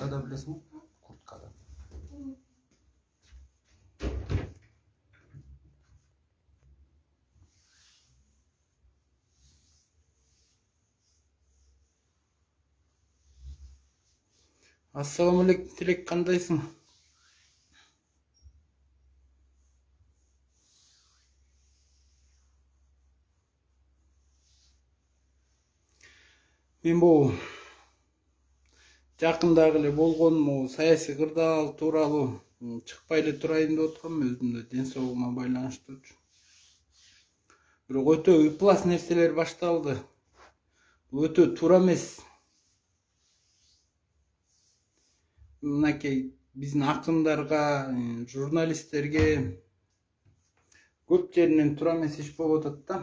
Курткада билесиңби? Курткада. Ассаламу алейкум, Тилек, кандайсың? Мен бул жакындагы эле болгон саясий кырдаал тууралуу чыкпай эле турайын деп аткам, өзүмдө ден соолугума байланыштуу. Бирок өтө ыплас нерселер башталды. Бул өтө туура эмес. Мынакей биздин акындарга, журналисттерге көп жеринен туура эмес иш болуп атат да.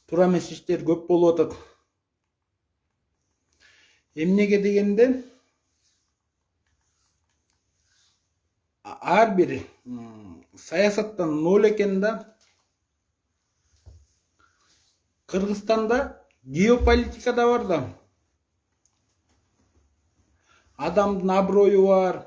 Туура эмес иштер көп болуп атат. Эмнеге дегенде, ар бир саясаттан ноль экен да. Кыргызстанда геополитика да бар да. Адамдын аброю бар.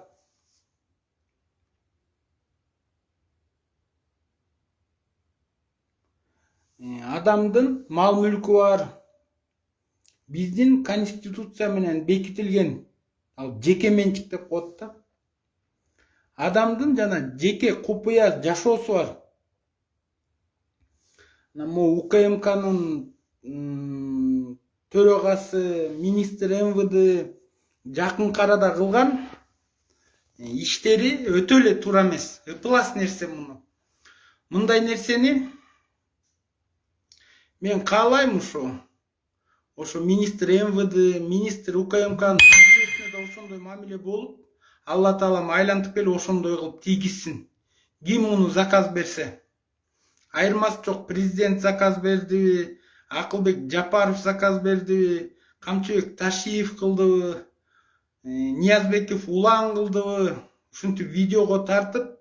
Адамдын мал мүлкү бар. Биздин конституция менен бекитилген, ал жеке менчик деп коет да. Адамдын жана жеке купуя жашоосу бар. УКМКнын төрөгасы, министр МВД жакынкы арада кылган иштери өтө эле туура эмес. Ыплас нерсе муну. Мындай нерсени мен каалайм ошо министр МВД, министр УКМКнын да ошондой мамиле болуп, Алла Таалам айлантып келип ошондой кылып тийгизсин. Ким муну заказ берсе. Айырмасы жок, президент заказ бердиби, Акылбек Жапаров заказ бердиби, Камчыбек Ташиев кылдыбы, Ниязбеков улан кылдыбы, ушинтип видеого тартып,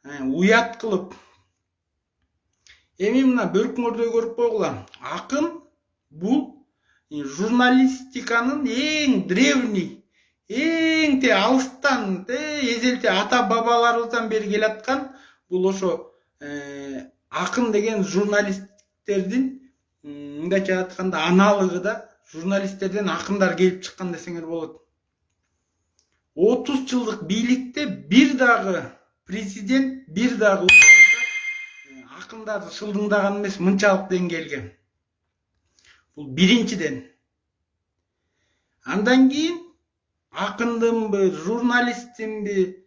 уят кылып. Эми мына бөркүңөрдөй көрүп койгула. Акын бул журналистиканын эң древний, эң алыстан, эзелте ата бабаларыбыздан бери келаткан бул ошо акын деген журналисттердин мындайча айтканда аналыгы да. Журналисттерден акындар келип чыккан десеңер болот. 30 жылдык бийликте бир дагы президент, бир дагы акындарды шылдыңдаган эмес мынчалык деңгээлге. Бул биринчиден. Андан кийин акындынбы, журналисттинби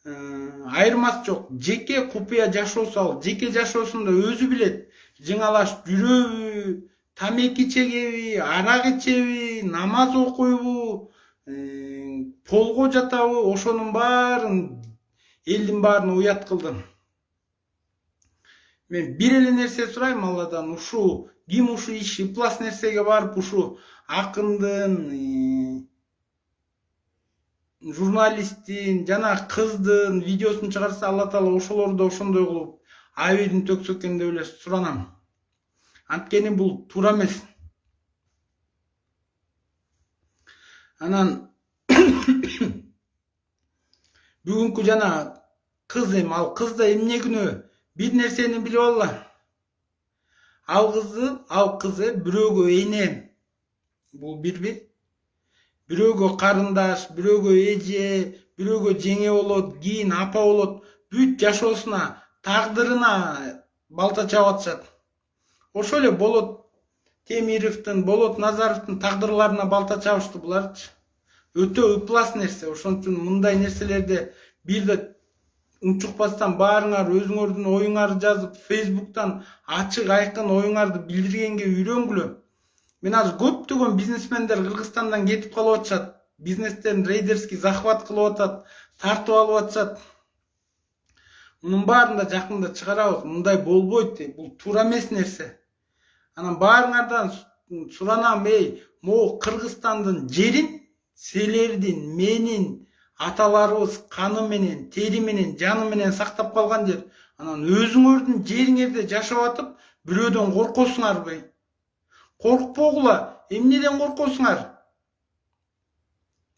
айырмасы жок. Жеке купуя жашоосу, ал жеке жашоосунда өзү билет. Жыңалаш жүрөбү, тамеки чегеби, арак ичеби, намаз окуйбу, полго жатабы, ошонун баарын элдин баарына уят кылды. Мен бир эле нерсе сурайм Алладан, ким ушу иш ыплас нерсеге барып ушу акындын, журналисттин жана кыздын видеосун чыгарса, Алла Таала ошолорду ошондой кылып абийдин төксө экен деп эле суранам. Анткени бул туура эмес. Анан бүгүнкү жана кыз ал кызда эмне күнөө? Бир нерсени билип алла. Ал кызы бирөөгө эне. Бул бирби. Бирөөгө карындаш, бирөөгө эже, бирөөгө жеңе болот, кийин апа болот. Бүт жашоосуна, тагдырына балта чаап атышат. Ошо эле болот Темировдун, болот Назаровдун тагдырларына балта чабышты буларчы. Өтө ыплас нерсе. Ошон үчүн мындай нерселерди бирде унчукпастан баарыңар өзүңөрдүн оюңарды жазып, Facebook'tan ачык айкын оюңарды билдиргенге үйрөнгүлө. Мен азыр көптөгөн бизнесмендер Кыргызстандан кетип калып атышат. Бизнестерин рейдерский захват кылып атат, тартып алып атышат. Мунун баарын да жакында чыгарабыз. Мындай болбойт. Бул туура эмес нерсе. Анан баарыңардан суранам, могу Кыргызстандын жерин силердин, менин аталарыбыз каны менен, тери менен, жаны менен сактап калган жер. Анан өзүңөрдүн жериңерде жашап атып, бирөөдөн коркосуңарбы? Коркпогула, эмнеден коркосуңар?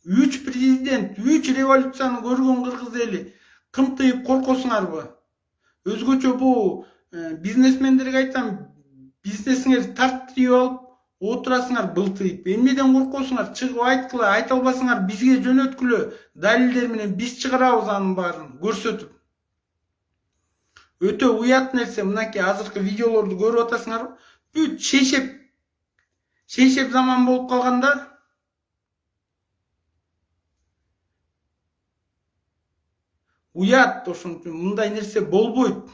3 президент, 3 революцияны көргөн кыргыз эли кымтыйып коркосуңарбы? Өзгөчө бул бизнесмендерге айтам, бизнесиңерди тарттырып алып отурасыңар былтыйып. Эмнеден коркосуңар? Чыгып айткыла, айта албасыңар бизге жөнөткүлө, далилдер менен биз чыгарабыз анын баарын көрсөтүп. Өтө уят нерсе, мынакей азыркы видеолорду көрүп атасыңарбы? Бүт шейшеп заман болуп калганда. Уят, ошон үчүн мындай нерсе болбойт.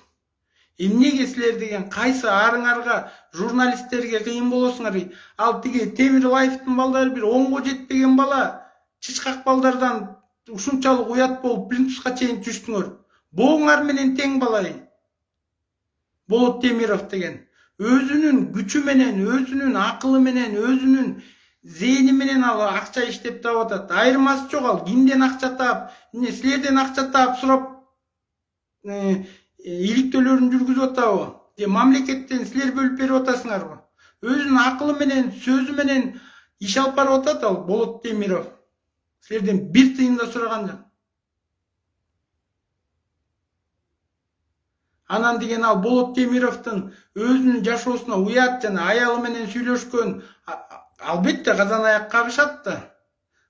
Эмнеге силер деген кайсы арыңарга, журналисттерге кыйын болосуңар? Ал тиги Темирлаевдин балдары бир 10го жетпеген бала, чычкак балдардан ушунчалык уят болуп плинтуска чейин түштүңөр. Бооңар менен тең бала. Болот Темиров деген өзүнүн күчү менен, өзүнүн акылы менен, өзүнүн зейни менен ал акча иштеп таап атат. Айырмасы жок, ал кимден акча таап, силерден акча таап сурап иликтөөлөрүн жүргүзүп атабы? Же мамлекеттен силер бөлүп берип атасыңарбы? Өзүнүн акылы менен, сөзү менен иш алып барып атат ал Болот Темиров. Силерден бир тыйын да сураган жок. Анан деген ал Болот Темировдун өзүнүн жашоосуна уят жана аялы менен сүйлөшкөн, албетте казан аяк кагышат да.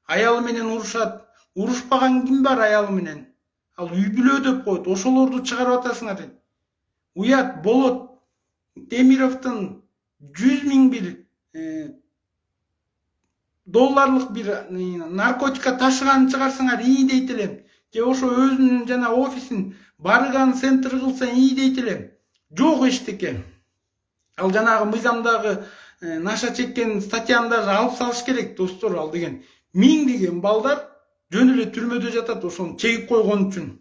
Аялы менен урушат. Урушпаган ким бар аялы менен? Ал үй бүлө деп коет. Ошолорду чыгарып атасыңар. Уят Болот Темировдун 100 000 бир долларлык бир наркотика ташыганын чыгарсаңар ии дейт элем. Же ошо өзүнүн жана офисин барган центр кылса ии дейт элем. Жок эчтеке. Ал жанагы мыйзамдагы наша чеккен статьяны даже алып салыш керек, достор. Ал деген миңдеген балдар жөн эле түрмөдө жатат ошону чегип койгон үчүн.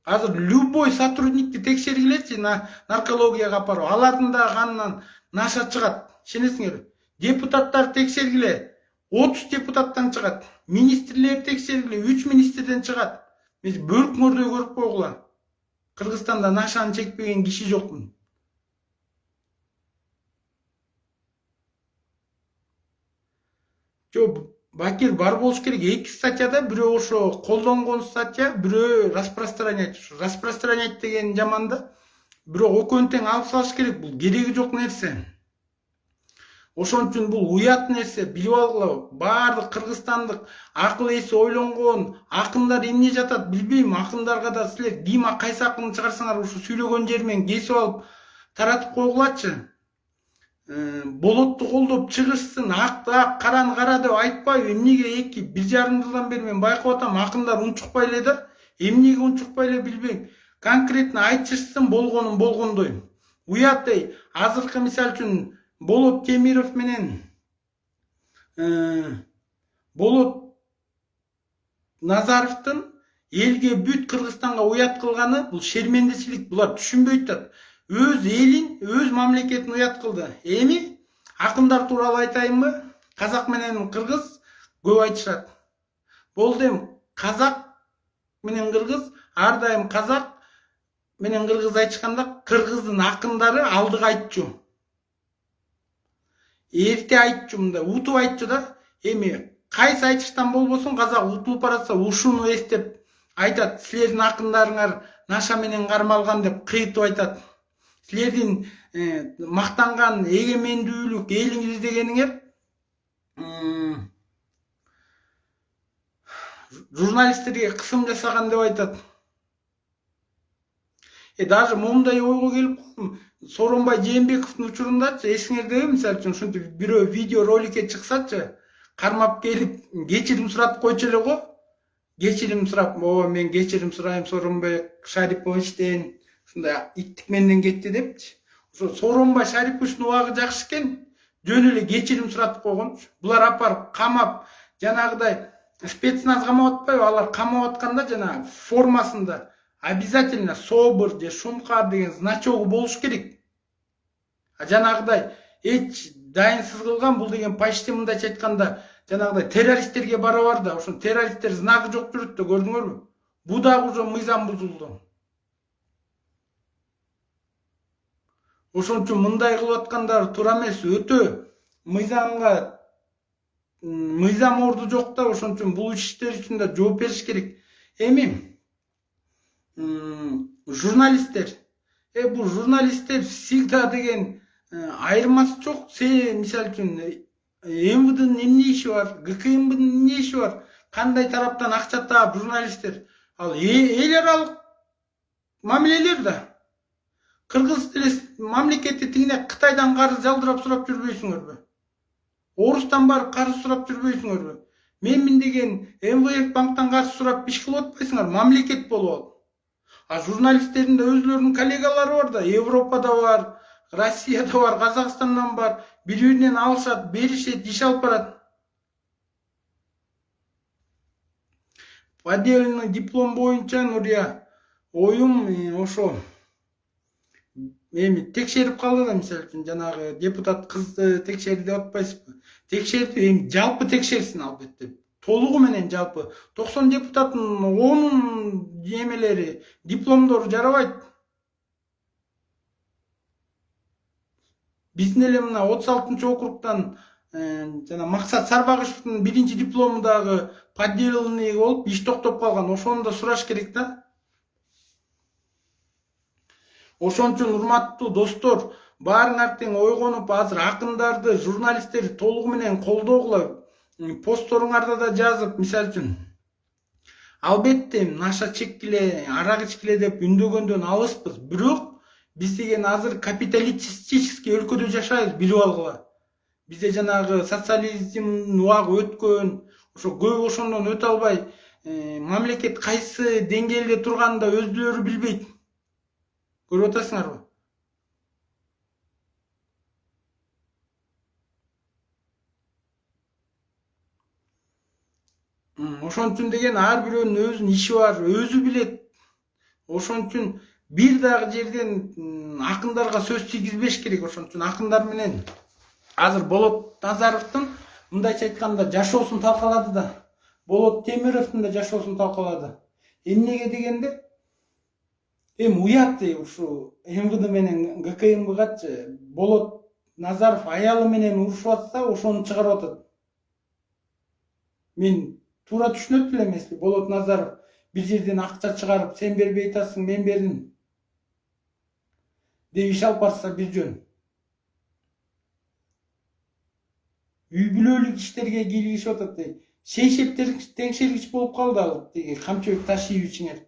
Азыр любой сотрудникти текшергилечи, наркологияга апарып, алардын да канынан наша чыгат. Ишенесиңерби? Депутаттар текшергиле, 30 депутаттан чыгат. Министрлер текшергиле, 3 министрден чыгат. Мен бөркүңөрдө көрүп койгула. Кыргызстанда нашаны чекпеген киши жокмун. Жок, Бакир бар болуш керек. 2 статьяда, бирөө ошо колдонгон статья, бирөө распространять. Распространять деген жаманда, бирок экөөнү тең алып салыш керек. Бул кереги жок нерсе. Ошон үчүн бул уят нерсе, билип алгыла. Баардык кыргызстандык акыл эси ойлонгон акындар эмне жатат билбейм. Акындарга да силер дийма кайсы акынды чыгарсаңар ушу сүйлөгөн жери менен кесип алып таратып койгулачы. Болотту колдоп чыгышсын, акты ак, караны кара деп айтпайбы? Эмнеге 1,5 жылдан бери мен байкап атам, акындар унчукпай эле да. Эмнеге унчукпай эле билбейм. Конкретно айтышсын, болгонун болгондой. Уят азыркы мисал үчүн Болот Темиров менен Болот Назаровдун элге бүт Кыргызстанга уят кылганы бул шермендечилик. Булар түшүнбөйт да. Өз элин, өз мамлекетин уят кылды. Эми акындар тууралуу айтайынбы? Казак менен кыргыз көп айтышат. Болду эми казак менен кыргыз, ар дайым казак менен кыргыз айтышканда кыргыздын акындары алдыга айтчу. Эрте айтчу, мындай утуп айтчу да. Эми кайсы айтыштан болбосун, казак утулуп баратса ушуну эстеп айтат. Силердин акындарыңар наша менен кармалган деп кыйтып айтат. Силердин мактанган эгемендүүлүк элиңиз дегениңер журналисттерге кысым жасаган деп айтат. Даже момундай ойго келип калдым. Сооронбай Жээнбековдун учурундачы, эсиңердеби, мисалы үчүн ушинтип бирөө видео роликке чыксачы, кармап келип кечирим суратып койчу эле го. Кечирим сурап, мен кечирим сурайм Сооронбай Шариповичтен, ушундай иттик менден кетти депчи. Ошо Сооронбай Шариповичтин убагы жакшы экен, жөн эле кечирим суратып койгончу. Булар апарып камап, жанагыдай спецназ камап атпайбы? Алар камап атканда жана формасында обязательно СОБР же Шумкар деген значогу болуш керек. Жанагыдай эч дайынсыз кылган. Бул деген почти мындайча айтканда жанагыдай террористтерге барабар да. Ошо террористтер знагы жок жүрөт да, көрдүңөрбү? Бу дагы уже мыйзам бузулду. Ошон үчүн мындай кылып аткандар туура эмес, өтө мыйзамга мыйзам орду жок да. Ошон үчүн бул иштер үчүн да жооп бериш керек. Эми журналисттер, бул журналисттер всегда деген айырмасы жок. Мисалы үчүн МВДнын эмне иши бар, ГКМБнын эмне иши бар, кандай тараптан акча таап журналисттер, ал эл аралык мамилелер да. Кыргыз мамлекети тигине Кытайдан карыз жалдырап сурап жүрбөйсүңөрбү? Орустан барып карыз сурап жүрбөйсүңөрбү? Менмин деген МВФ банктан карыз сурап иш кылып атпайсыңар, мамлекет болуп ал. А журналисттердин да өзлөрүнүн коллегалары бар да, Европада бар, Россияда бар, Казакстандан бар, бири-биринен алышат, беришет, иш алып барат. Поддельный диплом боюнча Нурия оюм ошо эми текшерип калды да, мисалы үчүн жанагы депутат кызды текшерди деп атпайсызбы? Текшерди, эми жалпы текшерсин албетте. Толугу менен жалпы 90 депутаттын 10 эмелери, дипломдору жарабайт. Биздин эле мына 36-округтан жана Максат Сарбагышевдин биринчи диплому дагы поддельный болуп, иш токтоп калган. Ошону да сураш керек да. Ошон үчүн урматтуу достор, баарыңар тең ойгонуп, азыр акындарды, журналисттерди толугу менен колдогула. Постторуңарда да жазып, мисалы үчүн албетте наша чеккиле, арак ичкиле деп үндөгөндөн алыспыз. Бирок биз деген азыр капиталистический өлкөдө жашайбыз, билип алгыла. Бизде жанагы социализмдин убагы өткөн, ошо көп ошондон өтө албай, мамлекет кайсы деңгээлде турганын да өздөрү билбейт. Көрүп атасыңарбы? Ошон үчүн деген ар бирөөнүн өзүнүн иши бар, өзү билет. Ошон үчүн бир дагы жерден акындарга сөз тийгизбеш керек. Ошон үчүн акындар менен азыр Болот Назаровдун мындайча айтканда жашоосун талкалады да. Болот Темировдун да жашоосун талкалады. Эмнеге дегенде, уят ушу МВД менен ГКМБгачы Болот Назаров аялы менен урушуп атса, ошону чыгарып атат. Мен туура түшүнөт эле эмеспи? Болот Назаров бир жерден акча чыгарып, сен бербей атасың, мен бердим деп иш алып барса бир жөн. Үй бүлөлүк иштерге кийлигишип атат. Шейшеп текшергич болуп калды ал тиги Камчыбек Ташиевичиңер.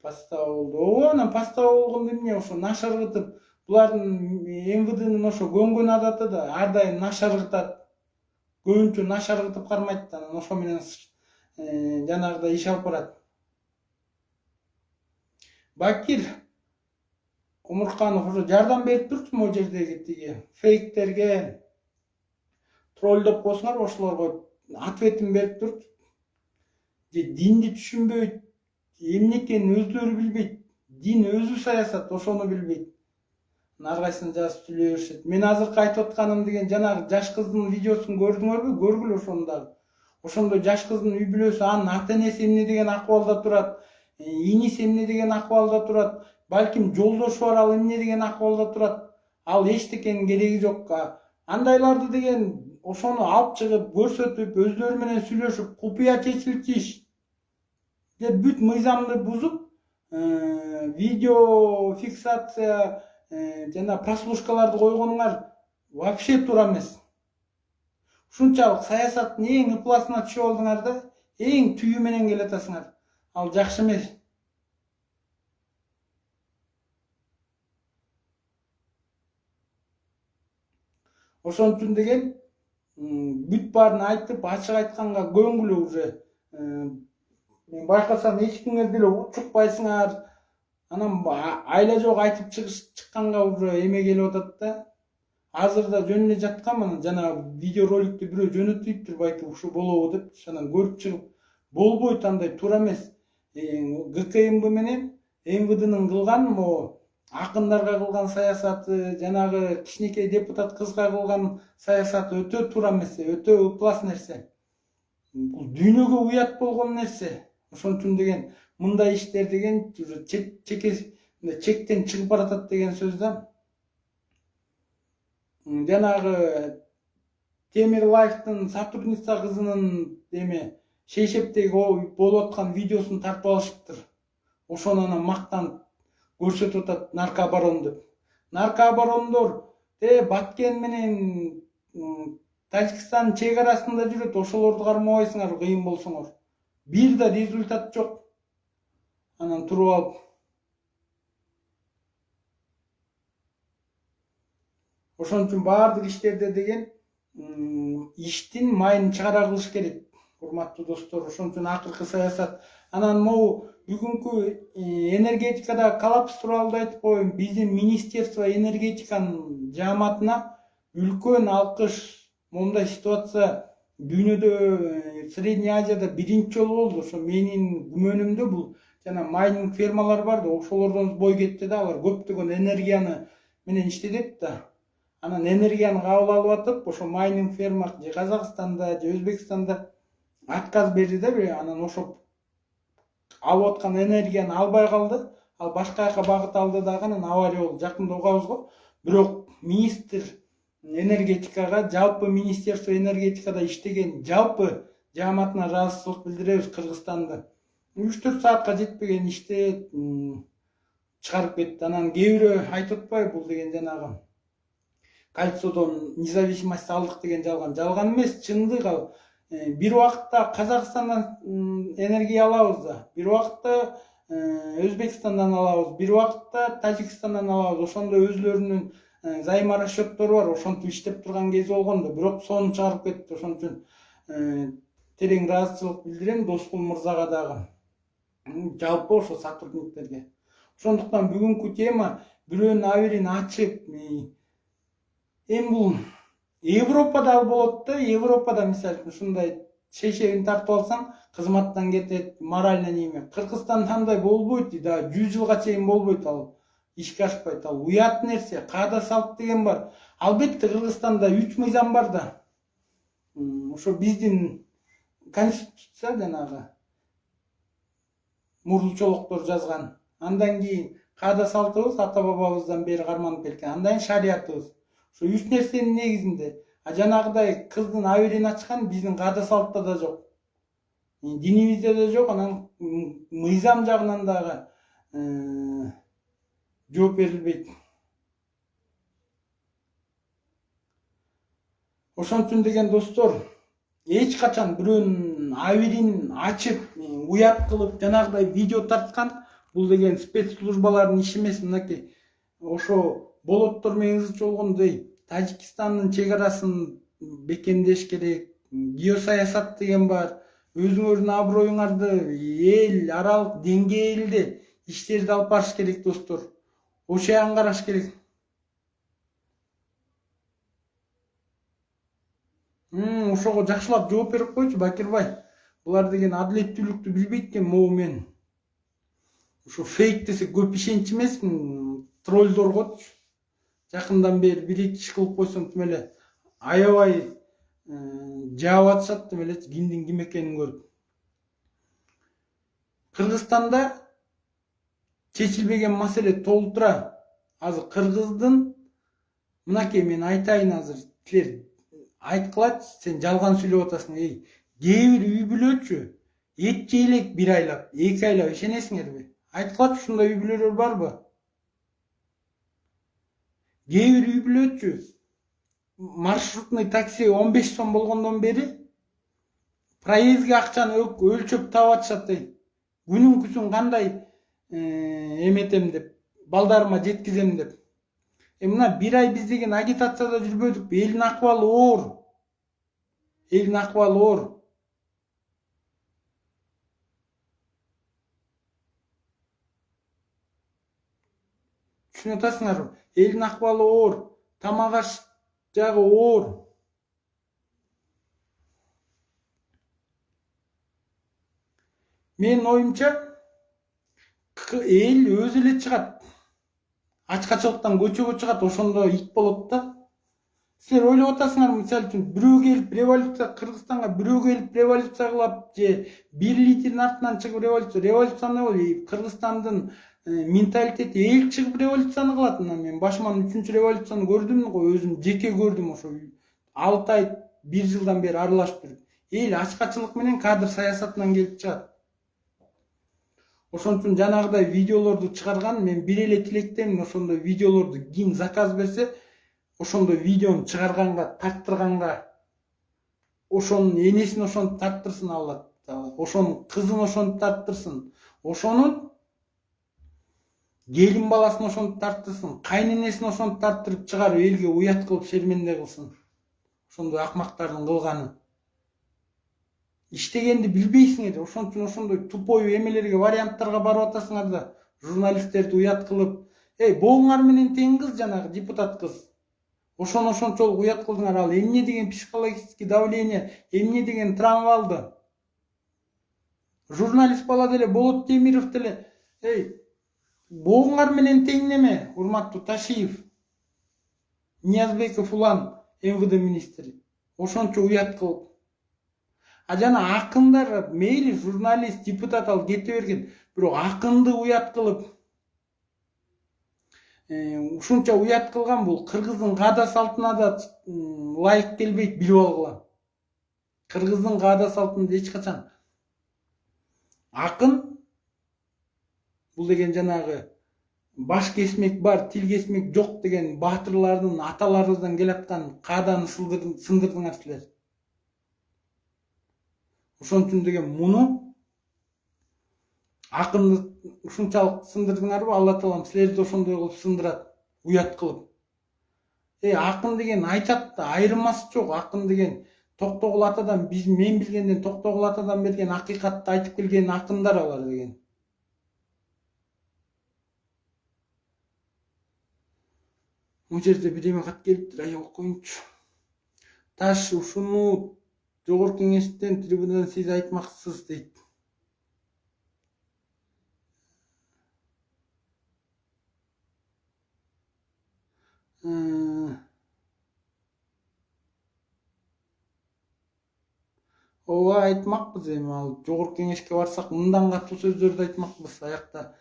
Пастава болду. Анан пастава болгондо эмне, ошо нашар кытып, булардын МВДнын ошо көнгөн адаты да ар дайым нашар кытат. Көбүнчө нашар кытып кармайт, анан ошо менен жанагыдай иш алып барат. Бакир Омурканов уже жардам берип турчу могу жердеги тиги фейктерге, троллдоп койсуңарбы ошолорго ответин берип турчу. Динди түшүнбөйт, эмне экенин өздөрү билбейт. Дин өзү саясат, ошону билбейт. Ар кайсысын жазып сүйлөй беришет. Мен азыркы айтып атканым деген жанагы жаш кыздын видеосун көрдүңөрбү? Көргүлө ошону дагы. Ошондо жаш кыздын үй бүлөсү, анын ата энеси эмне деген акыбалда турат, иниси эмне деген акыбалда турат, балким жолдошу бар, ал эмне деген акыбалда турат. Ал эчтекенин кереги жок. Андайларды деген ошону алып чыгып, көрсөтүп, өздөрү менен сүйлөшүп, купуя чечилчү иш деп бүт мыйзамды бузуп, видео фиксация жана прослушкаларды койгонуңар вообще туура эмес. Ушунчалык саясаттын эң ыпласына түшүп алдыңар да, эң түйү менен келатасыңар. Ал жакшы эмес. Ошон үчүн деген бүт баарын айтып, ачык айтканга көнгүлө уже. Мен байкасам эч кимге деле учукпайсыңар. Анан айла жок айтып чыкканга уже эме келип атат да. Азыр да жөн эле жаткан, жана видеороликти бирөө жөнөтүптүр, байки ушу болобу деп, анан көрүп чыгып, болбойт, андай туура эмес. ГКМБ менен МВДнын кылган могу акындарга кылган саясаты, жанагы кичинекей депутат кызга кылган саясаты өтө туура эмес, өтө ыплас нерсе. Бул дүйнөгө уят болгон нерсе. Ошон үчүн деген мындай иштер деген чектен чыгып баратат деген сөз да. Жанагы Темирлаевдин сотрудница кызынын шейшептеги болуп аткан видеосун тартып алышыптыр. Ошону анан мактанып көрсөтүп атат наркооборон деп. Наркооборондор Баткен менен Тажикстан чек арасында жүрөт, ошолорду кармабайсыңар кыйын болсоңор. Бир да результат жок. Анан туруп алып. Ошон үчүн баардык иштерде деген иштин майын чыгара кылыш керек. Урматтуу достор, ошон үчүн акыркы саясат. Анан могу бүгүнкү энергетикада коллапс тууралуу айтып коеюн. Биздин Министерство энергетиканын жааматына үлкөн алкыш. Мондай ситуация дүйнөдө, Средний Азияда биринчи жолу болду. Ошо менин күмөнүмдө бул жана майнинг фермалар бар да, ошолордон бой кетти да, алар көптөгөн энергияны менен иштедет да. Анан энергияны кабыл алып атып, ошо майнинг ферма же Казакстанда, же Өзбекстанда отказ берди да, анан ошо алып аткан энергияны албай калды. Ал башка жака багыт алды дагы, анан авария болду. Жакында угабыз го. Бирок министр энергетикага, жалпы Министерство энергетикада иштеген жалпы жааматына ыраазычылык билдиребиз. Кыргызстанда 3-4 саатка жетпеген ишти чыгарып кетти. Анан кээ бирөө айтып атпайбы, бул деген жанагы кольцодон независимость алдык деген жалган. Жалган эмес, чындык ал. Бир убакытта Казакстандан энергия алабыз да, бир убакытта Өзбекстандан алабыз, бир убакытта Тажикстандан алабыз. Ошондо өзлөрүнүн займа расчеттору бар, ошентип иштеп турган кези болгон да, бирок сону чыгарып кетти. Ошон үчүн терең ыраазычылык билдирем Доскул мырзага дагы, жалпы ошо сотрудниктерге. Ошондуктан бүгүнкү тема бирөөнүн аберин ачып, эми бул Европада ал болот да, Европада мисалы ушундай шейшегин тартып алсаң, кызматтан кетет, морально неме. Кыргызстанда андай болбойт да, 100 жылга чейин болбойт ал. Ишке ашпайт ал. Уят нерсе, каада салт деген бар. Албетте Кыргызстанда 3 мыйзам бар да. Ошо биздин конституция жанагы мурдучолоктор жазган. Андан кийин каада салтыбыз ата бабабыздан бери карманып келген. Андан кийин шариятыбыз. Ошо 3 нерсенин негизинде. Жанагыдай кыздын аберин ачкан биздин каада салтта да жок. Динибизде да жок, анан мыйзам жагынан дагы жооп берилбейт. Ошон үчүн деген достор, эч качан бирөөнүн аберин ачып, уят кылып, жанагыдай видео тарткан бул деген спецслужбалардын иши эмес. Мынакей ошо болоттор менен ызы болгондой Тажикстандын чек арасын бекемдеш керек, геосаясат деген бар. Өзүңөрдүн аброюңарды эл аралык деңгээлде иштерди алып барыш керек достор. Ошоян караш керек. Ошого жакшылап жооп берип койчу Бакирбай. Булар деген адилеттүүлүктү билбейт экен могу мен. Ошо фейк десе көп ишенч эмесмин, троллдоргочу. Жакындан бери бир эки иш кылып койсоң тим эле аябай жаап атышат тим эле кимдин ким экенин көрүп. Кыргызстанда чечилбеген маселе толтура. Азыр кыргыздын, мынакей мен айтайын азыр, силер айткылачы, сен жалган сүйлөп атасың. Кээ бир үй бүлөчү эт жейлек 1 айлап, 2 айлап ишенесиңерби? Айткылачы, ушундай үй бүлөлөр барбы? Кээ бир үй бүлөчү маршрутный такси 15 сом болгондон бери проездге акчаны өлчөп таап атышат. Күнүн кандай эметем деп, балдарыма жеткизем деп. Мына 1 ай биз деген агитацияда жүрбөдүк. Элдин акыбалы оор. Элдин акыбалы оор. Түшүнүп атасыңарбы? Элдин акыбалы оор. Тамак аш жагы оор. Менин оюмча эл өзү эле чыгат. ачкачылыктан көчөгө чыгат, ошондо ит болот да. Силер ойлоп атасыңар, мисалы үчүн бирөө келип революция, Кыргызстанга бирөө келип революция кылып же бир лидердин артынан чыгып революция эмне болот? Кыргызстандын менталитети эл чыгып революцияны кылат. Мен башыман 3-чү революцияны көрдүм го, өзүм жеке көрдүм, ошо 6 ай 1 жылдан бери аралашып жүрүп. Эл ачкачылык менен кадр саясатынан келип чыгат. Ошон үчүн жанагыдай видеолорду чыгарган мен бир эле тилектемин, ошондой видеолорду ким заказ берсе, ошондой видеону чыгарганга, тарттырганга, ошонун энесин ошентип тарттырсын Алла. Ошонун кызын ошентип тарттырсын. Ошонун келин баласын ошентип тарттырсын. Кайненесин ошентип тарттырып чыгарып элге уят кылып шерменде кылсын. Ошондой акмактардын кылганы. Иштегенди билбейсиңер. Ошон үчүн ошондой тупой эмелерге, варианттарга барып атасыңар да, журналисттерди уят кылып, бооңар менен тең кыз, жанагы депутат кыз. Ошончолук уят кылдыңар. Ал эмне деген психологический давление, эмне деген травма алды. Журналист бала деле, Болот Темиров деле, бооңар менен тең неме, урматтуу Ташиев, Ниязбеков улан, МВД министри. Ошончо уят кылып. А жана акындар, мейли журналист, депутат ал кете берген, бирок акынды уят кылып, ушунча уят кылган, бул кыргыздын каада салтына да лайык келбейт, билип алгыла. Кыргыздын каада салтында эч качан акын бул деген жанагы баш кесмек бар, тил кесмек жок деген баатырлардын, аталарыбыздан келаткан кааданы сындырдыңар силер. Ошон үчүн деген муну акынды ушунчалык сындырдыңарбы, Алла таалам силерди ошондой кылып сындырат, уят кылып. Акын деген айтат да, айырмасы жок. Акын деген Токтогул атадан, мен билгенден Токтогул атадан берген акыйкатты айтып келген акындар алар деген. Бул жерде бирдеме кат келиптир, ай окуйунчу. Таш ушуну Жогорку Кеңештен трибунадан сиз айтмаксыз дейт. Ооба, айтмакпыз. Эми ал Жогорку Кеңешке барсак мындан катуу сөздөрдү айтмакпыз. Аякта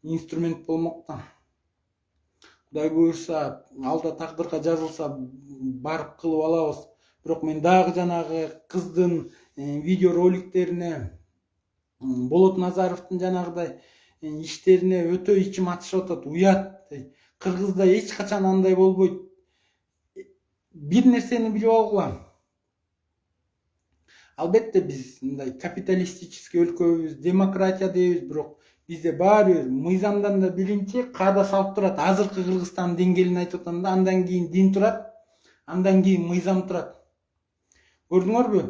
инструмент болмок да. Кудай буйрса, алда тагдырга жазылса барып кылып алабыз. Бирок мен дагы жанагы кыздын видео роликтерине, Болот Назаровдун жанагыдай иштерине өтө ичим атышып атат, уят. Кыргызда эч качан андай болбойт. Бир нерсени билип алгыла. Албетте биз мындай капиталистический өлкөбүз, демократия дейбиз, бирок бизде баары бир мыйзамдан да биринчи каада салып турат. Азыркы Кыргызстандын деңгээлин айтып атам да, андан кийин дин турат, андан кийин мыйзам турат. Көрдүңөрбү?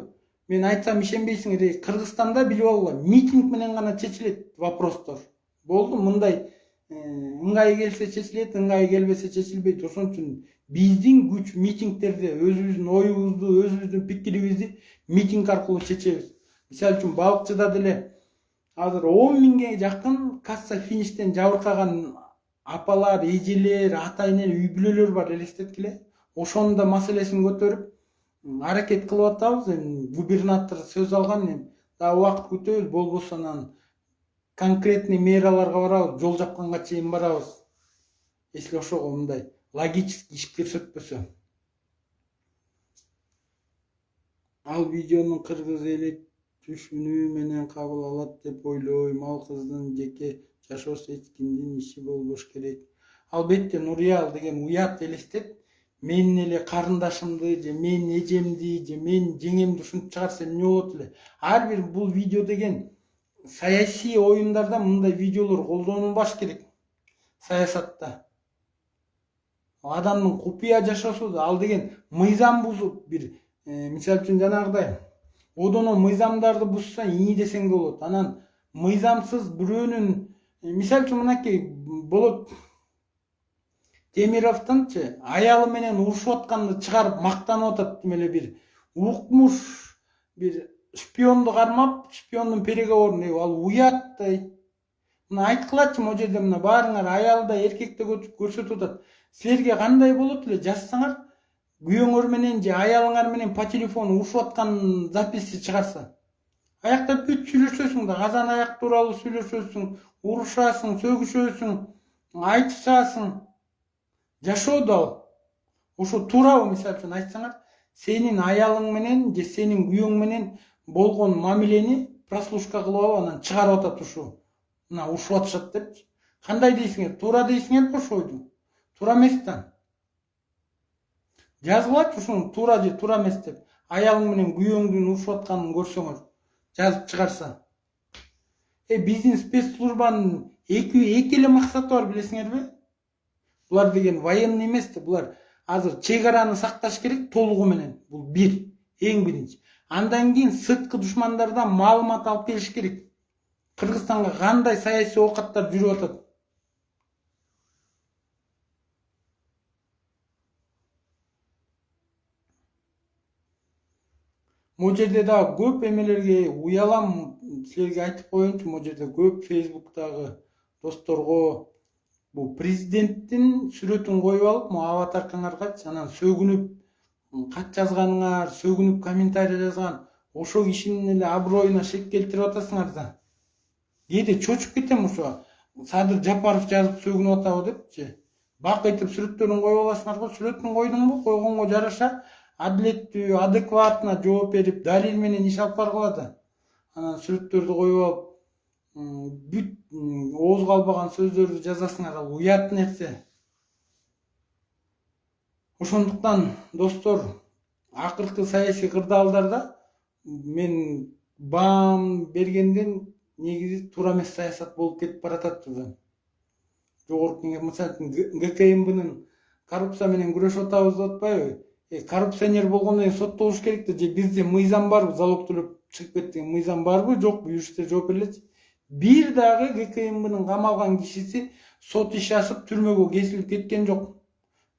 Мен айтсам ишенбейсиңер, Кыргызстанда билип алгыла, митинг менен гана чечилет вопростор. Болду, мындай ыңгайы келсе чечилет, ыңгайы келбесе чечилбейт. Ошон үчүн биздин күч митингтерде өзүбүздүн оюбузду, өзүбүздүн пикирибизди митинг аркылуу чечебиз. Мисалы үчүн балыкчыда деле азыр 10 миңге жакын касса фиништен жабыркаган апалар, эжелер, ата-энелер, үй бүлөлөр бар, элестеткиле. Ошонун да маселесин көтөрүп аракет кылып атабыз. Губернатор сөз алган, да убакыт күтөбүз, болбосо анан конкретный мераларга барабыз, жол жапканга чейин барабыз. Если ошого мындай логический иш көрсөтпөсө. Ал видеонун кыргыз эли түшүнүү менен кабыл алат деп ойлойм. Ал кыздын жеке жашоосу эч кимдин иши болбош керек. Албетте Нурия деген уят элестет. Менин эле карындашымды, же менин эжемди, же менин жеңемди ушинтип чыгарса эмне болот эле. Ар бир бул видео деген саясий оюндарда мындай видеолор колдонулбаш керек. Саясатта. Адамдын купуя жашоосу, ал деген мыйзам бузуп бир, мисалы үчүн жанагыдай одоно мыйзамдарды бузса ии десең да болот. Анан мыйзамсыз бирөөнүн, мисалы үчүн мынакей Болот Темировдунчу аялы менен урушуп атканды чыгарып мактанып атат, эле бир укмуш, бир шпионду кармап, шпиондун переговорун, ал уят. Мына айткылачы могу жерде мына баарыңар аялда эркекте көрсөтүп атат. Силерге кандай болот эле жазсаңар, күйөөңөр менен же аялыңар менен по телефону урушуп аткан записи чыгарса. Аякта бүт сүйлөшөсүң да, казан аяк тууралуу сүйлөшөсүң, урушасың, сөгүшөсүң, айтышасың. Жашоо да ал. Ошо туурабы мисалы үчүн айтсаңар, сенин аялың менен же сенин күйөөң менен болгон мамилени прослушка кылып алып анан чыгарып атат ушу. Мына урушуп атышат депчи. Кандай дейсиңер? Туура дейсиңерби ошо ойду? Туура эмес да. Жазгылачы ушуну туура же туура эмес деп. Аялың менен күйөөңдүн урушуп атканын көрсөңөр, жазып чыгарса. Биздин спецслужбанын эки эле максаты бар билесиңерби? Булар деген военный эмес да, булар азыр чек-араны сакташ керек толугу менен. Бул бир, эң биринчи. Андан кийин сырткы душмандардан маалымат алып келиш керек. Кыргызстанга кандай саясий оокаттар жүрүп атат? Могу жерде дагы көп эмелерге уялам, силерге айтып коеюнчу, могу жерде көп Facebook'тагы досторго бул президенттин сүрөтүн коюп алып, могу аватаркаңаргачы анан сөгүнүп кат жазганыңар, сөгүнүп комментарий жазган, ошо кишинин эле аброюна шек келтирип атасыңар да. Кээде чочуп кетем ошо. Садыр Жапаров жазып сөгүнүп атабы депчи. Бак этип сүрөттөрүн коюп аласыңар го, сүрөтүн койдуңбу, койгонго жараша адилеттүү, адекватно жооп берип, далил менен иш алып баргыла да. Анан сүрөттөрдү коюп алып, бүт ооз калбаган сөздөрдү жазасыңар, ал уят нерсе. Ошондуктан достор, акыркы саясий кырдаалдарда мен баам бергенден негизи туура эмес саясат болуп кетип баратат да. Жогорку кеңеш, мисалы ГКМБнын коррупция менен күрөшүп атабыз деп атпайбы? Коррупционер болгондон кийин соттолуш керек да, же бизде мыйзам барбы, залог төлөп чыгып кеткен мыйзам барбы, жокпу, юристтер жооп бергилечи. Бир дагы ГКМБнын камалган кишиси сот иши ашып түрмөгө кесилип кеткен жок.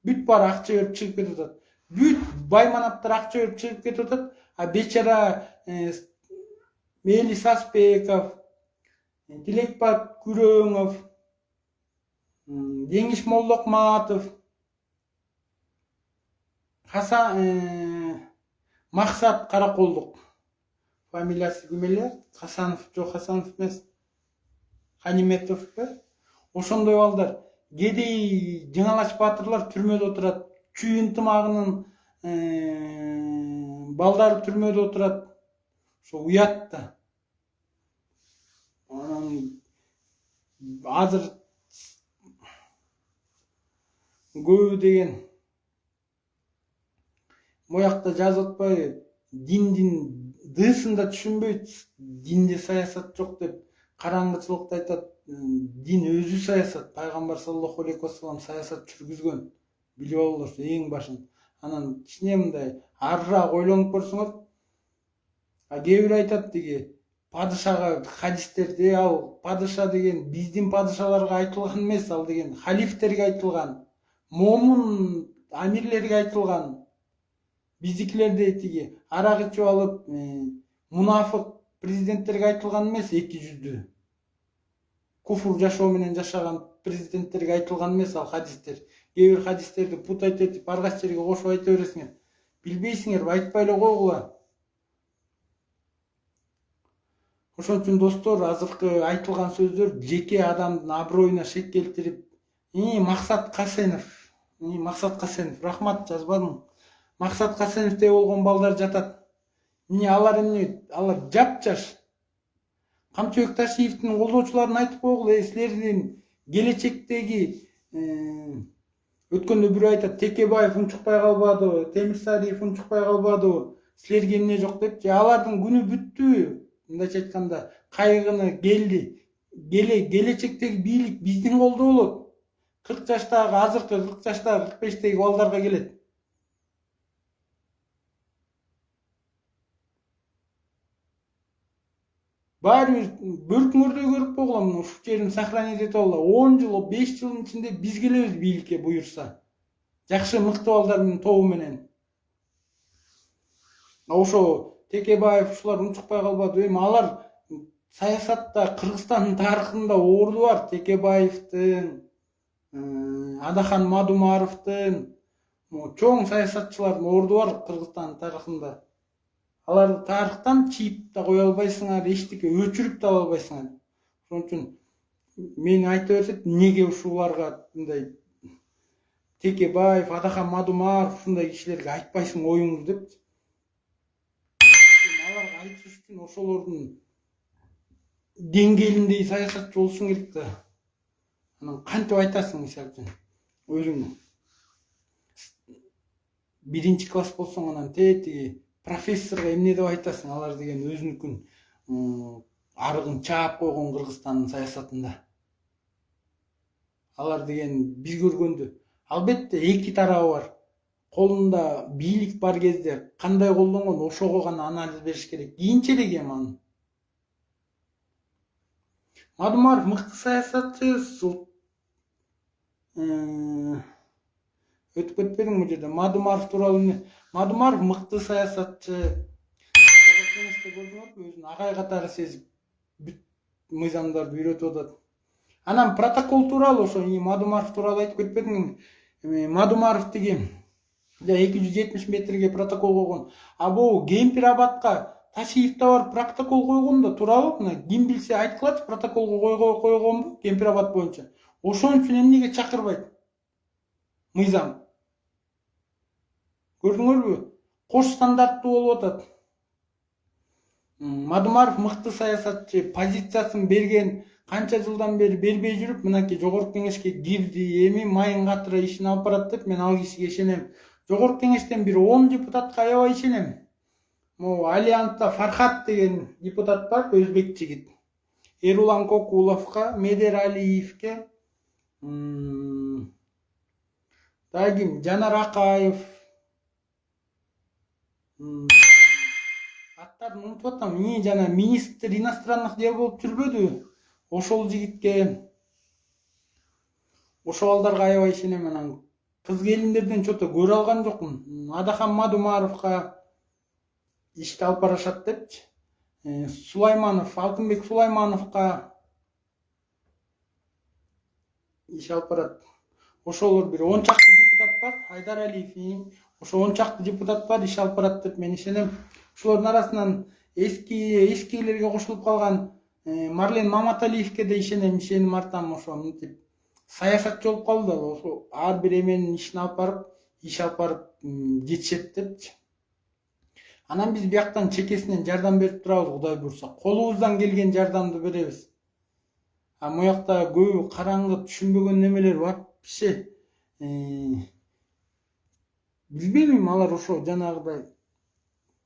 Бүт баары акча берип чыгып кетип атат. Бүт байманаттар акча берип чыгып кетип атат. А бечара Мели Саспеков, Тилекбат Күрөңов, Деңиш Молдокматов, Максат Караколдук. Фамилиясы ким эле? Хасанов, жок Хасанов эмес. Ханиметовпу? Ошондой балдар. Кедей Жыңалач баатырлар түрмөдө отурат. Чүй ынтымагынын балдары түрмөдө отурат. Ошо уят да. Анан азыр көбү деген моякта жазып атпайбы? Диндин дысында түшүнбөйт, динде саясат жок деп, караңгычылыкта айтат. Дин өзү саясат. Пайгамбар саллаллаху алейхи вассалам саясат жүргүзгөн. Билип алыңдар эң башын. Анан кичине мындай арыраак ойлонуп көрсөңөр, кээ бир айтат деги падышага хадистерде, ал падыша деген биздин падышаларга айтылган эмес, ал деген халифтерге айтылган, момун амирлерге айтылган. Биздикилерде тиги арак ичип алып, мунафык президенттерге айтылган эмес, эки жүздүү. Куфур жашоо менен жашаган президенттерге айтылган эмес ал хадистер. Кээ бир хадистерди путать этип, ар кайсы жерге кошуп айта бересиңер. Билбейсиңерби, айтпай эле койгула. Ошон үчүн достор, азыркы айтылган сөздөр жеке адамдын аброюна шек келтирип, Максат Касенов, рахмат, жазбадың. Максат Касеновдей болгон балдар жатат. Алар жапжаш. Камчыбек Ташиевдин колдоочуларына айтып койгула, силердин келечектеги өткөндө бирөө айтат, Текебаев унчукпай калбадыбы, Темирсариев унчукпай калбадыбы, силерге эмне жок депчи. Алардын күнү бүттү. Мындайча айтканда, кайгыны келечектеги бийлик биздин колдо болот. 40 жаштагы, азыркы 40 жаштагы, 45теги балдарга келет. Баары бөркүңөрдөй көрүп койгула, мына ушул жерин сохранить этип алгыла. 10 жыл, 5 жылдын ичинде биз келебиз бийликке буюрса. Жакшы мыкты балдардын тобу менен. Ошо Текебаев ушулар унчукпай калбады. Алар саясатта Кыргызстандын тарыхында орду бар. Текебаевдин, Адахан Мадумаровдун, чоң саясатчылардын орду бар Кыргызстандын тарыхында. Аларды тарыхтан чийип да кое албайсыңар, эчтеке өчүрүп да ала албайсыңар. Ошон үчүн мен айта берсек, неге ушуларга мындай Текебаев, Адахан Мадумаров ушундай кишилерге айтпайсың оюңду деп. Аларга айтыш үчүн ошолордун деңгээлиндеги саясатчы болушуң керек да. Анан кантип айтасың, мисалы үчүн өзүң биринчи класс болсоң, анан тиги профессорго эмне деп айтасың? Алар деген өзүнүкүн арыгын чаап койгон Кыргызстандын саясатында. Алар деген биз көргөндө албетте эки тарабы бар. Колунда бийлик бар кезде кандай колдонгон, ошого гана анализ бериш керек. Кийинчерээк эми аны. Мадумаров мыкты саясатчы, өтүп кетпедиң бул жерде. Мадумаров тууралуу эмне? Мадумаров мыкты саясатчы. Жогорку кеңеште көрдүңөрбү, өзүн агай катары сезип бүт мыйзамдарды үйрөтүп атат. Анан протокол тууралуу, ошо Мадумаров тууралуу айтып кетпедиң? Мадумаров тиги 270 метрге протокол койгон. А бул Кемпир-Абадка Ташиевде бар протокол койгон да туурабы? Мына ким билсе айткылачы, протоколго койгонбу Кемпир-Абад боюнча. Ошон үчүн эмнеге чакырбайт мыйзам? Көрдүңөрбү? Кош стандарттуу болуп атат. Мадумаров мыкты саясатчы, позициясын берген, канча жылдан бери бербей жүрүп, мынакей жогорку кеңешке кирди, эми майын катыра ишин алып барат деп мен ал кишиге ишенем. Жогорку кеңештен бир 10 депутатка аябай ишенем. Могу Альянсда Фархат деген депутат бар, өзбек жигит. Эрулан Кокуловго, Медер Алиевге, дагы Жанар Акаев, аттарын унутуп атам. Жана министр иностранных дел болуп жүрбөдү? Ошол жигитке, ошол балдарга аябай ишенем. Анан кыз келиндерден чото көрө алган жокмун. Адахан Мадумаровго ишти алып барышат депчи. Сулайманов, Алтынбек Сулаймановго иш алып барат. Ошолор бир 10 чакты депутат бар, Айдар Алиев, ошо 10 чакты депутат бар, иш алып барат деп мен ишенем. Ошолордун арасынан эскилерге кошулуп калган Марлен Маматалиевке да ишеним артам. Ошо мынтип саясатчы болуп калды, ошо ар бир эменин ишин алып барып, иш алып барып жетишет депчи. Анан биз бияктан чекесинен жардам берип турабыз, Кудай буйрса. Колубуздан келген жардамды беребиз. А муякта көбү караңгы түшүнбөгөн немелер вообще билбейм, алар ошо жанагыдай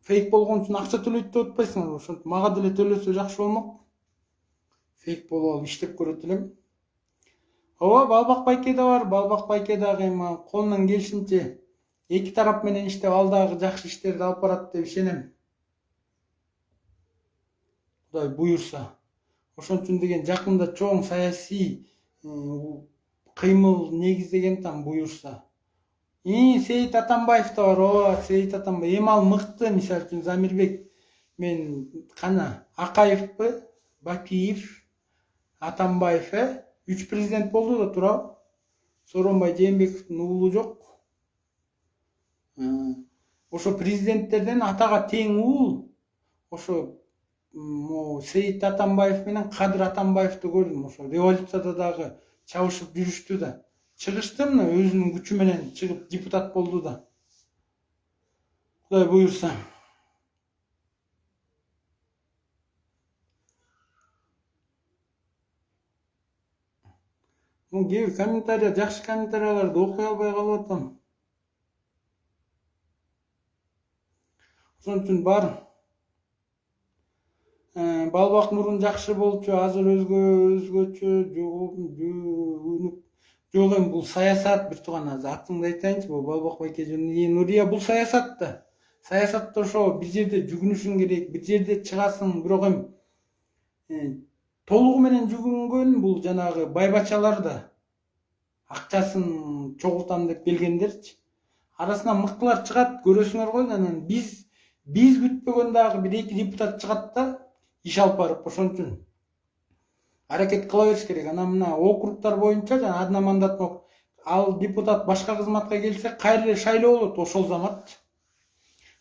фейк болгон үчүн акча төлөйт деп атпайсыңар. Ошо мага деле төлөсө жакшы болмок. Фейк болуп алып иштеп көрөт элем. Ооба, Балбак Байке да бар. Балбак Байке дагы колунан келишинче эки тарап менен иштеп, ал дагы жакшы иштерди алып барат деп ишенем. Кудай буйрса. Ошон үчүн деген жакында чоң саясий кыймыл негиздеген там буйрса. Сейит Атамбаев да бар. Ооба, Сейит Атамбаев. Эми ал мыкты, мисалы үчүн Замирбек, мен кана Акаевпи, Бакиев, Атамбаев 3 президент болду да туурабы? Сооронбай Жээнбековдун уулу жок. Ошо президенттерден атага тең уул. Ошо Сейит Атамбаев менен Кадыр Атамбаевди көрдүм. Ошо революцияда дагы чабышып жүрүштү да. Чыгышты мына өзүнүн күчү менен чыгып депутат болду да. Кудай буйрса. Кээ бир комментарий, жакшы комментарийларды окуй албай калып атам. Ошон үчүн бар. Балбак мурун жакшы болчу, азыр өзгөчө, жок эми бул саясат. Бир тууган атыңды айтайынчы, бул Балбак Байке Нурия, бул саясат да. Саясатта ошо бир жерде жүгүнүшүң керек, бир жерде чыгасың, бирок эми толугу менен жүгүнгөн бул жанагы байбачалар да. Акчасын чогултам деп келгендерчи. Арасынан мыктылар чыгат, көрөсүңөр го. Анан биз күтпөгөн дагы бир эки депутат чыгат да, иш алып барып, ошон үчүн аракет кыла бериш керек. Анан мына округтар боюнча жана одномандатный ал депутат башка кызматка келсе кайра шайлоо болот ошол замат.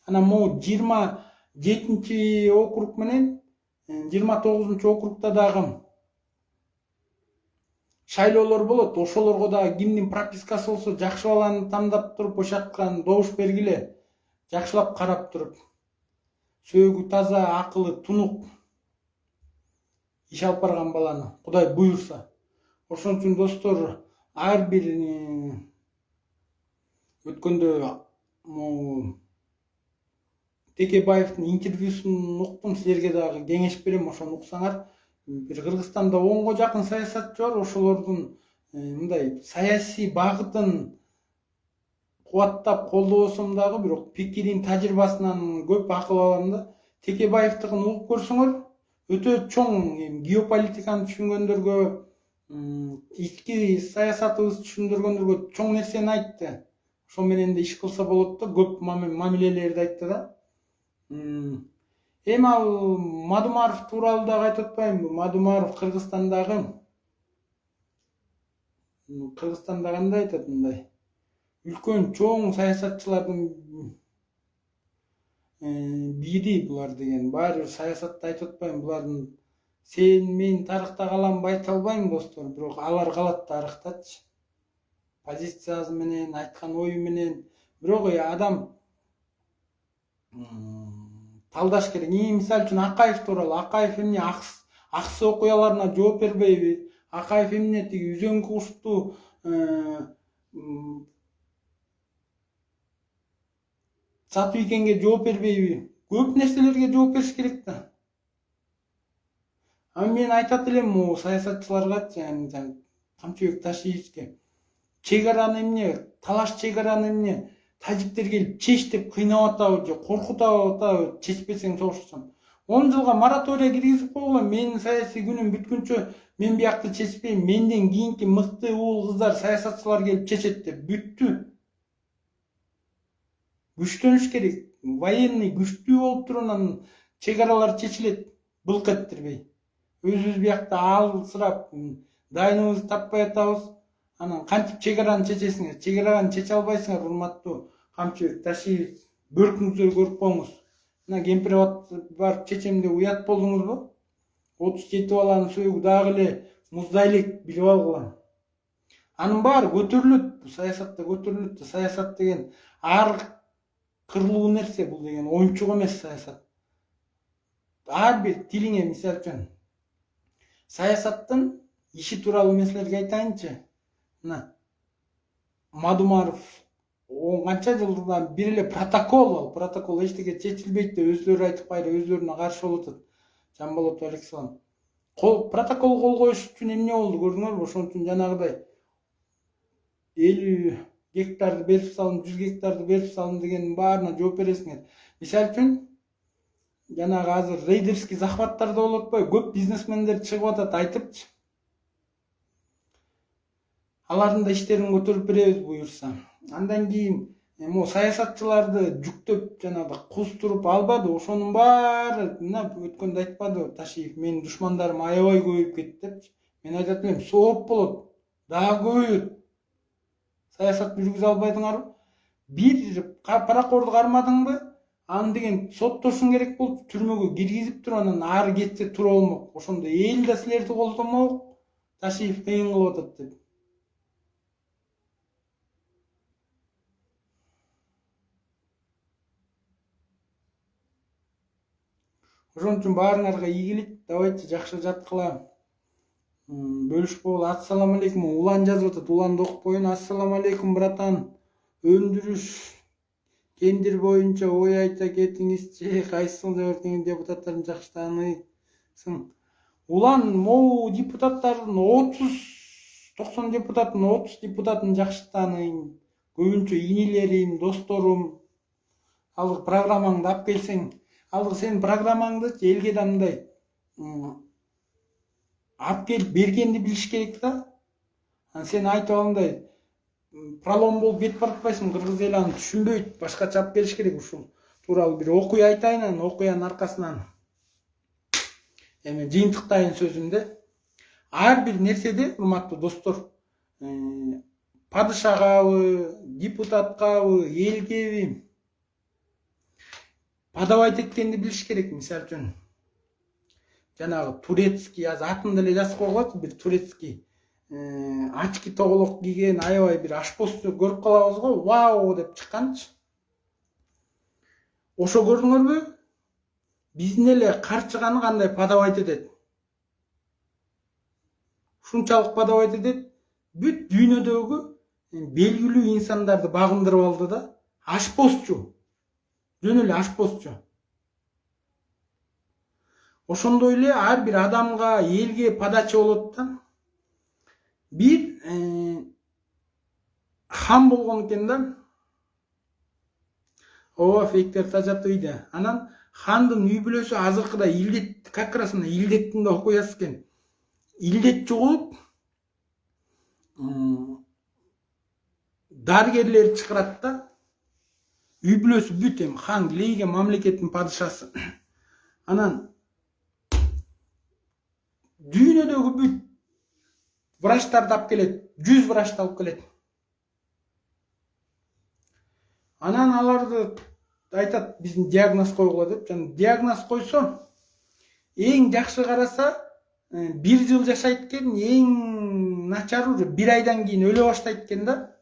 Анан могу 27 округ менен 29 округда дагы шайлоолор болот. Ошолорго дагы кимдин пропискасы болсо жакшы баланы тандап туруп ошол жакка добуш бергиле. Жакшылап карап туруп. Сөөгү таза, акылы тунук иш алып барган баланы, Кудай буйрса. Ошон үчүн достор, ар бир өткөндө Текебаевдин интервьюсун уктум, силерге дагы кеңеш берем, ошону уксаңар. Бир Кыргызстанда 10го жакын саясатчы бар, ошолордун мындай саясий багытын кубаттап колдобосом дагы, бирок пикирин, тажрыйбасынан көп акыл алам да. Текебаевдикин угуп көрсөңөр, өтө чоң геополитиканы түшүнгөндөргө, ички саясатыбызды түшүндүргөндөргө чоң нерсени айтты. Ошол менен да иш кылса болот да, көп мамилелерди айтты да. Эми ал Мадумаров тууралуу дагы айтып атпаймынбы? Мадумаров Кыргызстандагы кандай айтат, мындай үлкөн чоң саясатчылардын бири булар деген. Баары саясатты айтып атпайм, булардын сен мен тарыхта каламын айта албайм достор, бирок алар калат тарыхтачы. Позициясы менен, айткан ою менен. Бирок адам талдаш керек. Мисалы үчүн Акаев тууралуу. Акаев эмне аксы окуяларына жооп бербейби? Акаев эмне тиги үзөңкү кушту Сатуу экенге жооп бербейби? Көп нерселерге жооп бериш керек да. Мен айтат элем могу саясатчыларгачы, Камчыбек Ташиевичке. Чегараны эмне, талаш чегараны эмне, тажиктер келип чеч деп кыйнап атабы же коркутуп атабы, чечпесең согушсаң. 10 жылга моратория киргизип койгула, менин саясий күнүм бүткүнчө мен биякты чечпейм, менден кийинки мыкты уул кыздар, саясатчылар келип чечет деп бүттү. Күчтөнүш керек. Военный күчтүү болуп турунан чегаралар чечилет, былк эттирбей. Өзүбүз биякта алсырап, дайыныбызды таппай атабыз. Анан кантип чегараны чечесиңер? Чегараны чече албайсыңар, урматтуу Камчыбек Ташиевич. Бөркүңүздү көрүп коңуз. Мына кемпир барып чечем деп уят болдуңузбу? 37 баланын сөөгү дагы эле муздай элек, билип алгыла. Анын баары көтөрүлөт, саясатта көтөрүлөт. Саясат деген ар кырлуу нерсе, бул деген оюнчук эмес саясат. Ар бир тилиңе, мисалы үчүн саясаттын иши тууралуу мен силерге айтайынчы. Мына Мадумаров канча жылдан бир эле протокол эчтеке чечилбейт деп өздөрү айтып кайра өздөрүнө каршы болуп атат. Жамболот Александр. Протокол кол коюш үчүн эмне болду көрдүңөрбү? Ошон үчүн жанагыдай 50 гектарды берип салын, 100 гектарды берип салын дегенин баарына жооп бересиңер. Мисалы үчүн жанагы азыр рейдерский захваттарда болуп атпайбы? Көп бизнесмендер чыгып атат айтыпчы. Алардын да иштерин көтөрүп беребиз буюрса. Андан кийин могу саясатчыларды жүктөп жанагы куздуруп албады. Ошонун баары мына өткөндө айтпадыбы Ташиев, менин душмандарым аябай көбөйүп кетти депчи. Мен айтат элем, сооп болот, дагы көбөйөт. Саясат жүргүзө албайдыңарбы? Бир паракорду кармадыңбы? Аны деген соттошуң керек болуп, түрмөгө киргизип туруп, анан ары кетсе туура болмок. Ошондо эл да силерди колдомок. Ташиев кыйын кылып атат деп. Ошон үчүн баарыңарга ийгилик. Давайте жакшы жаткыла. Бөлүшүп боло. Ассаламу алейкум. Улан жазып атат. Уланды окуп коеюн. Ассаламу алейкум, братан. Өндүрүш кендир боюнча ой айта кетиңизчи. Кайсыл депутаттарын жакшы тааныйсың? Улан могу депутаттардын 90 депутаттын 30 депутатын жакшы тааныйм. Көбүнчө инилерим, досторум. Ал программаңды алып келсең, ал сенин программаңды элге да мындай алып келип бергенди билиш керек да. Сен айтып алгандай пролом болуп кетип баратпайсың, кыргыз эли аны түшүнбөйт, башкача алып келиш керек. Ушул тууралуу бир окуя айтайын, анан окуянын аркасынан эми жыйынтыктайын сөзүмдө. Ар бир нерседе, урматтуу достор, падышагабы, депутаткабы, элгеби подавать эткенди билиш керек. Мисалы үчүн жанагы турецкий, азыр атын деле жазып койгулачы, бир турецкий очки тоголок кийген аябай бир ашпозду көрүп калабыз го, вау деп чыкканчы. Ошо көрдүңөрбү? Биздин эле карчыганы кандай подавать этет. Ушунчалык подавать этет, бүт дүйнөдөгү белгилүү инсандарды багындырып алды да. Ашпозчу. Жөн эле ашпозчу. Ошондой эле ар бир адамга, элге подача болот да. Бир хан болгон экен да. Ооба, фейктер тажап үйдө. Анан хандын үй бүлөсү азыркыда илдет, как раз мына илдеттин да окуясы экен. Илдет жугулуп, дарыгерлер чакырат да. Үй бүлөсү бүт, эми хан лейген мамлекеттин падышасы. Анан дүйнөдөгү бүт врачтарды алып келет, 100 врачты алып келет. Анан аларды айтат, биздин диагноз койгула деп. Жана диагноз койсо, эң жакшы караса 1 жыл жашайт экен, эң начары уже 1 айдан кийин өлө баштайт экен да.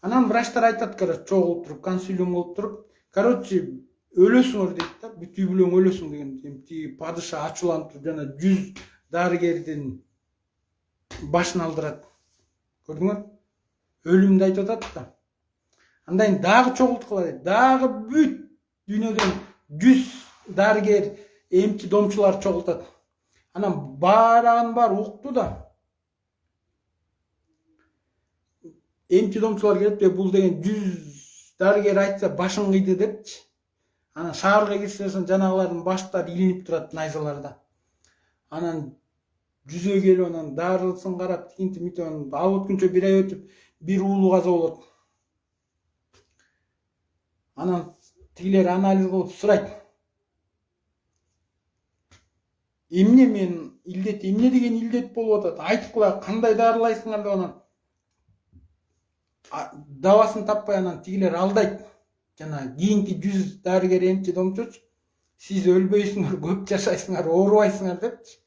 Анан врачтар айтат, короче, чогулуп туруп, консилиум кылып туруп, короче, өлөсүңөр дейт да, бүт үй бүлөң өлөсүң деген. Тиги падыша ачууланып туруп жана 100 дарыгердин башын алдырат. Көрдүңөр? Өлүмдү айтып атат да. Андан дагы чогулткула дейт. Дагы бүт дүйнөдөн 100 дарыгер, эмчи, домчулар чогултат. Анан баарагын бар укту да. Эмчи домчулар келип, бул деген 100 дарыгер айтса башын кыйды депчи. Анан шаарга кирсе жанагылардын баштары илинип турат найзаларда. Анан жүзө келип, анан дарысын карап, тигинти мынтип алып өткөнчө 1 ай өтүп, бир уулу каза болот. Анан тигилер анализ кылып сурайт. Эмне мен илдет, эмне деген илдет болуп атат? Айткыла, кандай дарылайсыңар деп анан дабасын таппай, анан тигилер алдайт. Жана кийинки 100 дарыгер, эмчи, домчучу, сиз өлбөйсүңөр, көп жашайсыңар, оорубайсыңар депчи.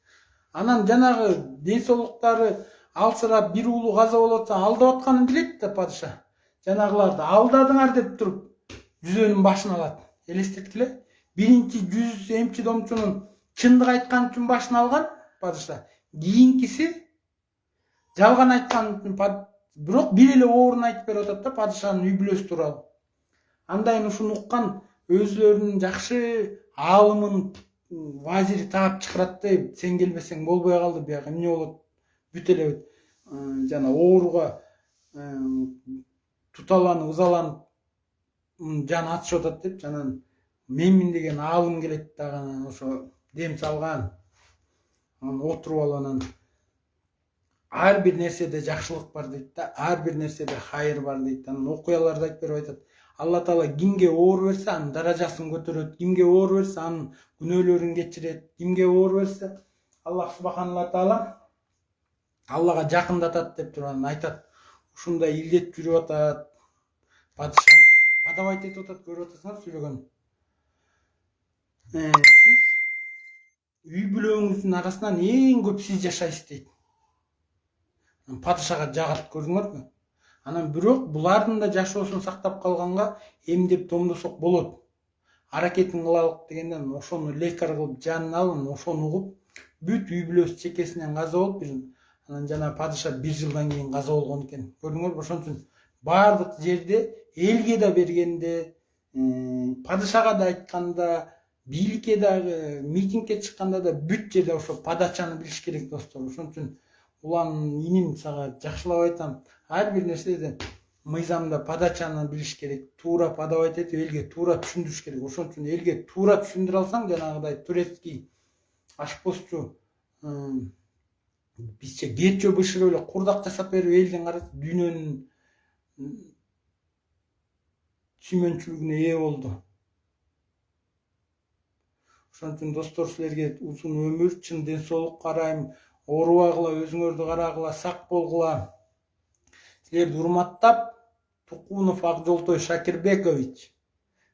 Анан жанагы ден соолуктары алсырап, бир уулу каза болуп атса, алдап атканын билет да падыша. Жанагыларды алдадыңар деп туруп, жүзөнүн башын алат. Элестеткиле. Биринчи 100 эмчи, домчунун чындык айткан үчүн башын алган падыша. Кийинкиси жалган айткан үчүн, бирок бир эле оорун айтып берип атат да падышанын үй бүлөсү тууралуу. Андайын ушуну уккан өзлөрүнүн жакшы аалымын вазири таап чакырат да, сен келбесең болбой калды, бияка эмне болот? Бүт эле жана ооруга туталанып, ызаланып жаны атышып атат деп, анан менмин деген аалым келет дагы, анан ошо дем салган. Анан отуруп алып, анан ар бир нерседе жакшылык бар дейт да, ар бир нерседе хайыр бар дейт. Анан окуяларды айтып берип айтат. Алла Таала кимге оору берсе, анын даражасын көтөрөт, кимге оору берсе, анын күнөөлөрүн кечирет, кимге оору берсе, Аллах Субханалла Таала Аллага жакындатат деп туруп анан айтат. Ушундай илдет жүрүп атат. Падыша подавать этип атат, көрүп атасыңар сүйлөгөн. Сиз үй бүлөңүздүн арасынан эң көп сиз жашайсыз дейт. Падышага жагат, көрдүңөрбү? Анан бирок булардын да жашоосун сактап калганга эмдеп томдосок болот. Аракетин кылалык дегенден, ошону лекар кылып жанын алып, ошону угуп, бүт үй бүлөсү чекесинен каза болуп, анан жана падыша 1 жылдан кийин каза болгон экен. Көрдүңөрбү? Ошон үчүн бардык жерде, элге да бергенде, падышага да айтканда, бийликке дагы, митингге чыкканда да бүт жерде ошо подачаны билиш керек, достор. Ошон үчүн улан инин сага жакшылап айтам. Ар бир нерседе мыйзамда подачаны билиш керек. Туура подавать этип, элге туура түшүндүрүш керек. Ошон үчүн элге туура түшүндүрө алсаң, жанагыдай турецкий ашпозчу бизче кетчө бышырып эле курдак жасап берип, элдин карасы дүйнөнүн сүймөнчүлүгүнө ээ болду. Ошон үчүн достор, силерге узун өмүр, чын ден соолук карайм. Оорубагыла, өзүңөрдү карагыла, сак болгула. Силерди урматтап, Тукунов Акжолтой Шакирбекович,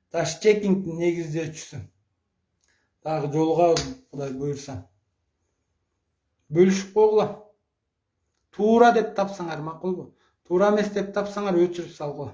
Ташчекингдин негиздөөчүсү. Дагы жолугабыз, Кудай буйрса. Бөлүшүп койгула. Туура деп тапсаңар макулбу? Туура эмес деп тапсаңар өчүрүп салгыла.